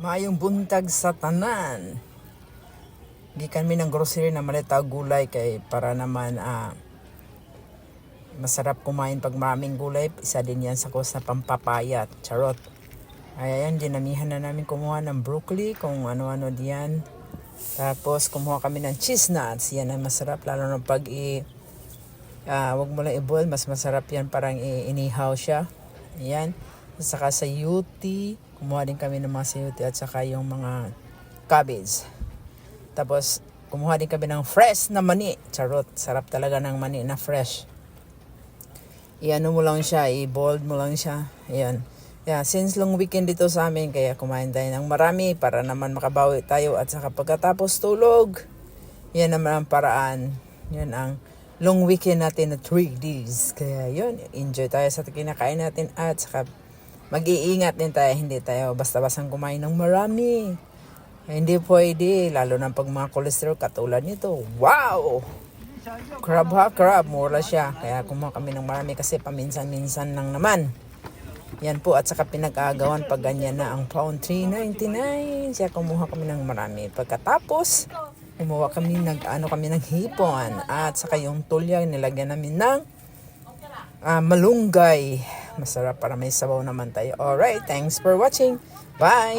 Maayong buntag sa tanan. Gikan mi ng grocery na malita gulay kay para naman masarap kumain pag maraming gulay. Isa din yan sa kos na pampapayat. Charot. Ay, ayan, dinamihan na namin kumuha ng broccoli, kung ano-ano diyan. Tapos kumuha kami ng cheese nuts. Yan ang masarap lalo na pag wag mo lang i-boil, mas masarap yan, parang inihaw siya. Ayan. Saka sa yuti, kumuha din kami ng mga sayuti at saka yung mga cabbage. Tapos kumuha din kami ng fresh na mani. Charot, sarap talaga ng mani na fresh. Iano mo lang siya, i-boiled mo lang siya. Ayan. Yeah, since long weekend dito sa amin, kaya kumain tayo ng marami para naman makabawi tayo. At saka pagkatapos tulog, yan naman ang paraan. Yan ang long weekend natin na 3 days. Kaya yun, enjoy tayo sa kinakain natin at saka mag-iingat din tayo. Hindi tayo basta-bastang kumain ng marami. Hindi pwede, lalo na pag mga cholesterol katulad nito. Wow! Crab ha, crab. Mura siya. Kaya kumuha kami ng marami kasi paminsan-minsan lang naman. Yan po, at saka pinag-aagawan pag ganyan na ang pound, $3.99. Siya kumuha kami ng marami. Pagkatapos, kumuha kami ng hipon. At saka yung tulya, nilagyan namin ng malunggay. Masarap para may sabaw naman tayo. Alright, thanks for watching. Bye!